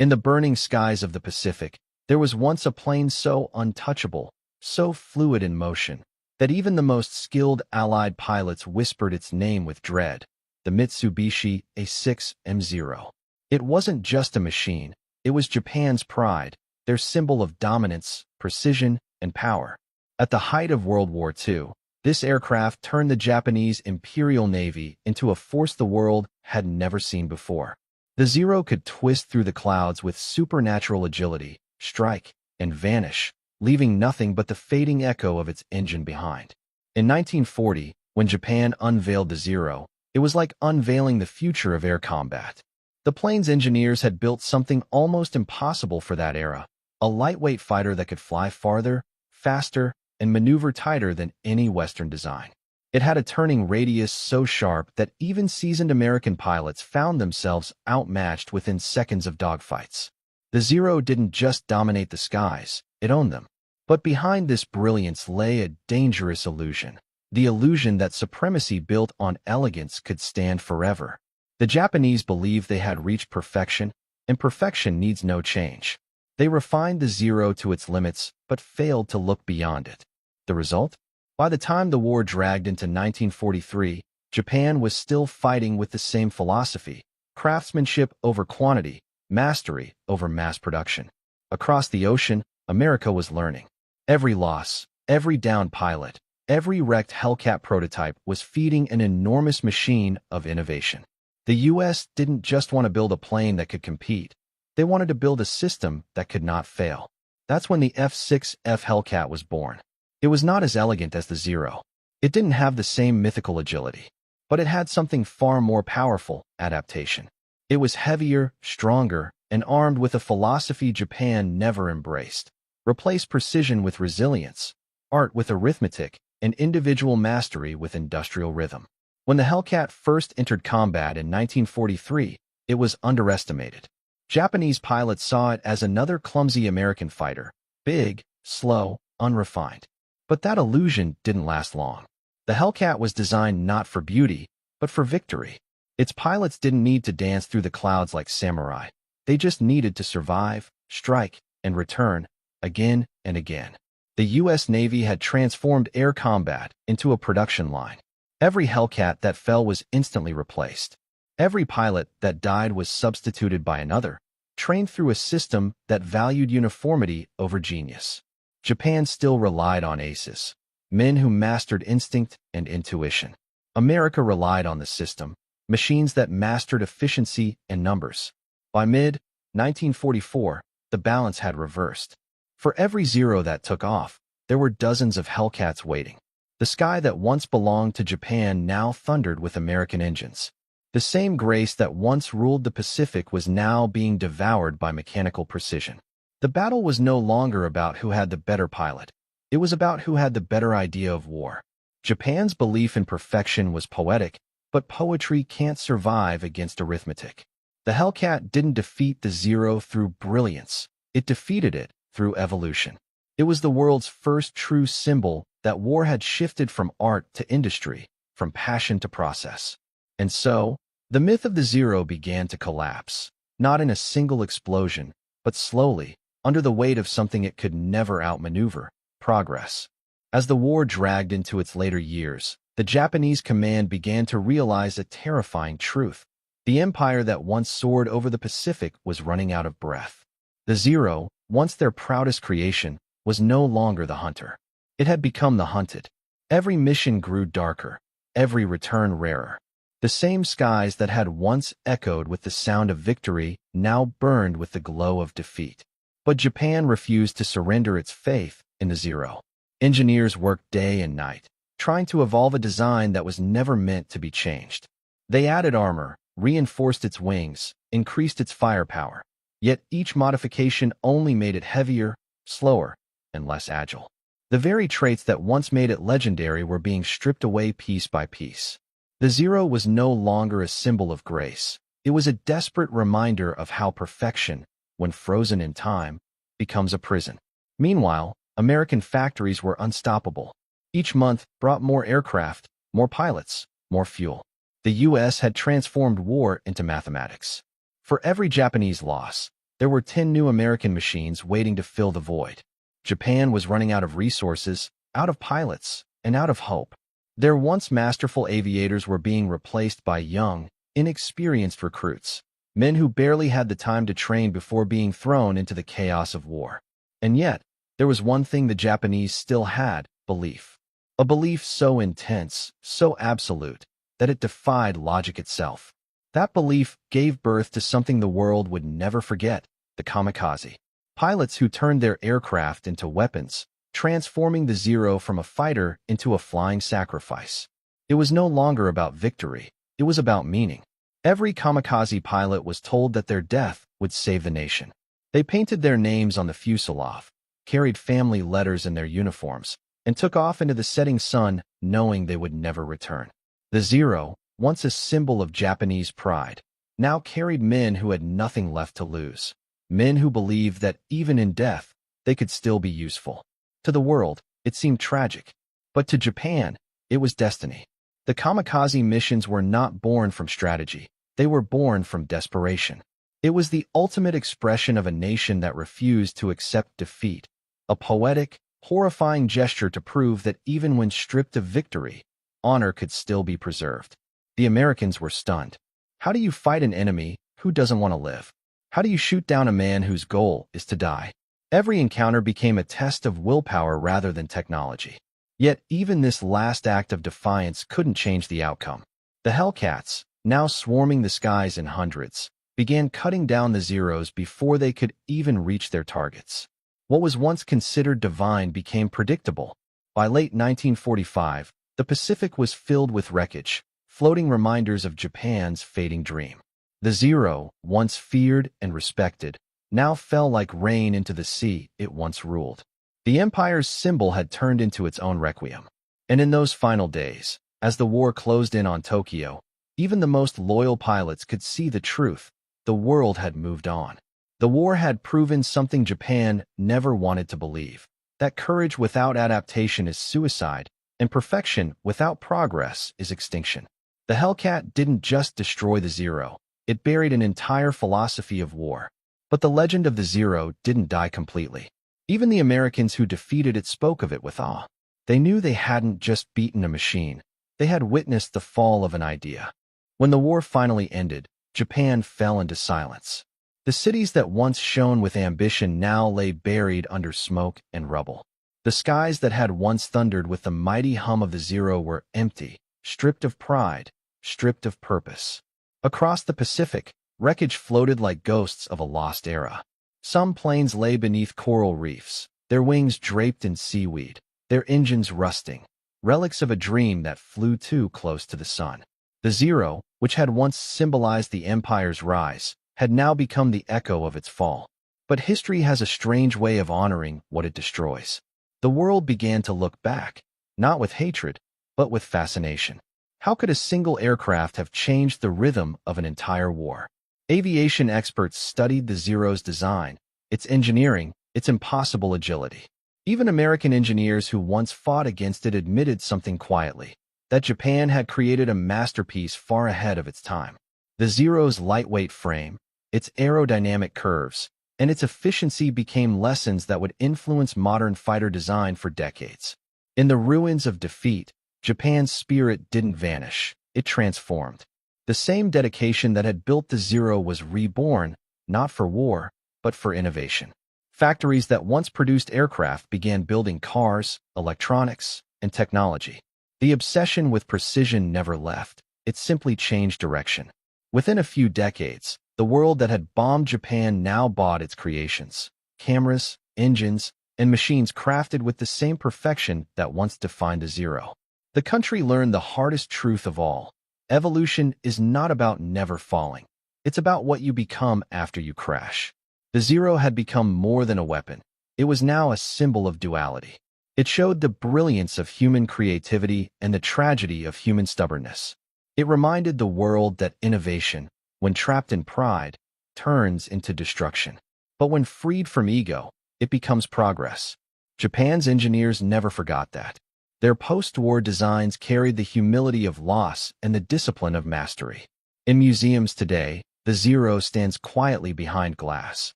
In the burning skies of the Pacific, there was once a plane so untouchable, so fluid in motion, that even the most skilled Allied pilots whispered its name with dread, the Mitsubishi A6M0. It wasn't just a machine, it was Japan's pride, their symbol of dominance, precision, and power. At the height of World War II, this aircraft turned the Japanese Imperial Navy into a force the world had never seen before. The Zero could twist through the clouds with supernatural agility, strike, and vanish, leaving nothing but the fading echo of its engine behind. In 1940, when Japan unveiled the Zero, it was like unveiling the future of air combat. The plane's engineers had built something almost impossible for that era, a lightweight fighter that could fly farther, faster, and maneuver tighter than any Western design. It had a turning radius so sharp that even seasoned American pilots found themselves outmatched within seconds of dogfights. The Zero didn't just dominate the skies, it owned them. But behind this brilliance lay a dangerous illusion, the illusion that supremacy built on elegance could stand forever. The Japanese believed they had reached perfection, and perfection needs no change. They refined the Zero to its limits, but failed to look beyond it. The result? By the time the war dragged into 1943, Japan was still fighting with the same philosophy: craftsmanship over quantity, mastery over mass production. Across the ocean, America was learning. Every loss, every downed pilot, every wrecked Hellcat prototype was feeding an enormous machine of innovation. The U.S. didn't just want to build a plane that could compete. They wanted to build a system that could not fail. That's when the F6F Hellcat was born. It was not as elegant as the Zero. It didn't have the same mythical agility. But it had something far more powerful: adaptation. It was heavier, stronger, and armed with a philosophy Japan never embraced. Replace precision with resilience, art with arithmetic, and individual mastery with industrial rhythm. When the Hellcat first entered combat in 1943, it was underestimated. Japanese pilots saw it as another clumsy American fighter, big, slow, unrefined. But that illusion didn't last long. The Hellcat was designed not for beauty, but for victory. Its pilots didn't need to dance through the clouds like samurai. They just needed to survive, strike, and return, again and again. The U.S. Navy had transformed air combat into a production line. Every Hellcat that fell was instantly replaced. Every pilot that died was substituted by another, trained through a system that valued uniformity over genius. Japan still relied on aces, men who mastered instinct and intuition. America relied on the system, machines that mastered efficiency and numbers. By mid-1944, the balance had reversed. For every Zero that took off, there were dozens of Hellcats waiting. The sky that once belonged to Japan now thundered with American engines. The same grace that once ruled the Pacific was now being devoured by mechanical precision. The battle was no longer about who had the better pilot. It was about who had the better idea of war. Japan's belief in perfection was poetic, but poetry can't survive against arithmetic. The Hellcat didn't defeat the Zero through brilliance. It defeated it through evolution. It was the world's first true symbol that war had shifted from art to industry, from passion to process. And so, the myth of the Zero began to collapse, not in a single explosion, but slowly, under the weight of something it could never outmaneuver: progress. As the war dragged into its later years, the Japanese command began to realize a terrifying truth. The empire that once soared over the Pacific was running out of breath. The Zero, once their proudest creation, was no longer the hunter. It had become the hunted. Every mission grew darker, every return rarer. The same skies that had once echoed with the sound of victory now burned with the glow of defeat. But Japan refused to surrender its faith in the Zero. Engineers worked day and night, trying to evolve a design that was never meant to be changed. They added armor, reinforced its wings, increased its firepower. Yet each modification only made it heavier, slower, and less agile. The very traits that once made it legendary were being stripped away piece by piece. The Zero was no longer a symbol of grace. It was a desperate reminder of how perfection, when frozen in time, becomes a prison. Meanwhile, American factories were unstoppable. Each month brought more aircraft, more pilots, more fuel. The U.S. had transformed war into mathematics. For every Japanese loss, there were 10 new American machines waiting to fill the void. Japan was running out of resources, out of pilots, and out of hope. Their once masterful aviators were being replaced by young, inexperienced recruits, men who barely had the time to train before being thrown into the chaos of war. And yet, there was one thing the Japanese still had: belief. A belief so intense, so absolute, that it defied logic itself. That belief gave birth to something the world would never forget: the kamikaze. Pilots who turned their aircraft into weapons, transforming the Zero from a fighter into a flying sacrifice. It was no longer about victory, it was about meaning. Every kamikaze pilot was told that their death would save the nation. They painted their names on the fuselage, carried family letters in their uniforms, and took off into the setting sun, knowing they would never return. The Zero, once a symbol of Japanese pride, now carried men who had nothing left to lose. Men who believed that even in death, they could still be useful. To the world, it seemed tragic, but to Japan, it was destiny. The kamikaze missions were not born from strategy, they were born from desperation. It was the ultimate expression of a nation that refused to accept defeat, a poetic, horrifying gesture to prove that even when stripped of victory, honor could still be preserved. The Americans were stunned. How do you fight an enemy who doesn't want to live? How do you shoot down a man whose goal is to die? Every encounter became a test of willpower rather than technology. Yet even this last act of defiance couldn't change the outcome. The Hellcats, now swarming the skies in hundreds, began cutting down the Zeros before they could even reach their targets. What was once considered divine became predictable. By late 1945, the Pacific was filled with wreckage, floating reminders of Japan's fading dream. The Zero, once feared and respected, now fell like rain into the sea it once ruled. The Empire's symbol had turned into its own requiem. And in those final days, as the war closed in on Tokyo, even the most loyal pilots could see the truth: the world had moved on. The war had proven something Japan never wanted to believe: that courage without adaptation is suicide, and perfection without progress is extinction. The Hellcat didn't just destroy the Zero, it buried an entire philosophy of war. But the legend of the Zero didn't die completely. Even the Americans who defeated it spoke of it with awe. They knew they hadn't just beaten a machine, they had witnessed the fall of an idea. When the war finally ended, Japan fell into silence. The cities that once shone with ambition now lay buried under smoke and rubble. The skies that had once thundered with the mighty hum of the Zero were empty, stripped of pride, stripped of purpose. Across the Pacific, wreckage floated like ghosts of a lost era. Some planes lay beneath coral reefs, their wings draped in seaweed, their engines rusting, relics of a dream that flew too close to the sun. The Zero, which had once symbolized the Empire's rise, had now become the echo of its fall. But history has a strange way of honoring what it destroys. The world began to look back, not with hatred, but with fascination. How could a single aircraft have changed the rhythm of an entire war? Aviation experts studied the Zero's design, its engineering, its impossible agility. Even American engineers who once fought against it admitted something quietly: that Japan had created a masterpiece far ahead of its time. The Zero's lightweight frame, its aerodynamic curves, and its efficiency became lessons that would influence modern fighter design for decades. In the ruins of defeat, Japan's spirit didn't vanish, it transformed. The same dedication that had built the Zero was reborn, not for war, but for innovation. Factories that once produced aircraft began building cars, electronics, and technology. The obsession with precision never left, it simply changed direction. Within a few decades, the world that had bombed Japan now bought its creations: cameras, engines, and machines crafted with the same perfection that once defined the Zero. The country learned the hardest truth of all: evolution is not about never falling. It's about what you become after you crash. The Zero had become more than a weapon. It was now a symbol of duality. It showed the brilliance of human creativity and the tragedy of human stubbornness. It reminded the world that innovation, when trapped in pride, turns into destruction. But when freed from ego, it becomes progress. Japan's engineers never forgot that. Their post-war designs carried the humility of loss and the discipline of mastery. In museums today, the Zero stands quietly behind glass,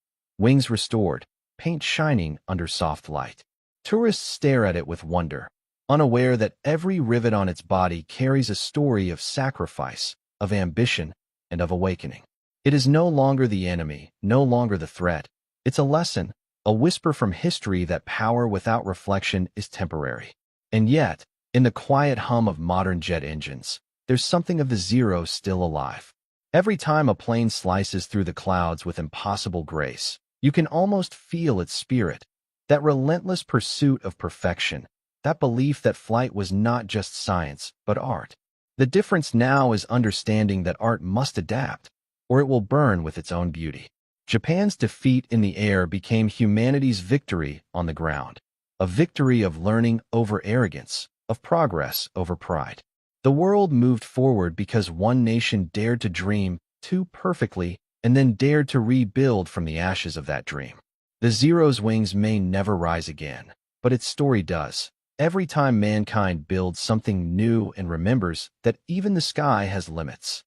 wings restored, paint shining under soft light. Tourists stare at it with wonder, unaware that every rivet on its body carries a story of sacrifice, of ambition, and of awakening. It is no longer the enemy, no longer the threat. It's a lesson, a whisper from history that power without reflection is temporary. And yet, in the quiet hum of modern jet engines, there's something of the Zero still alive. Every time a plane slices through the clouds with impossible grace, you can almost feel its spirit, that relentless pursuit of perfection, that belief that flight was not just science, but art. The difference now is understanding that art must adapt, or it will burn with its own beauty. Japan's defeat in the air became humanity's victory on the ground, a victory of learning over arrogance, of progress over pride. The world moved forward because one nation dared to dream too perfectly and then dared to rebuild from the ashes of that dream. The Zero's wings may never rise again, but its story does. Every time mankind builds something new and remembers that even the sky has limits.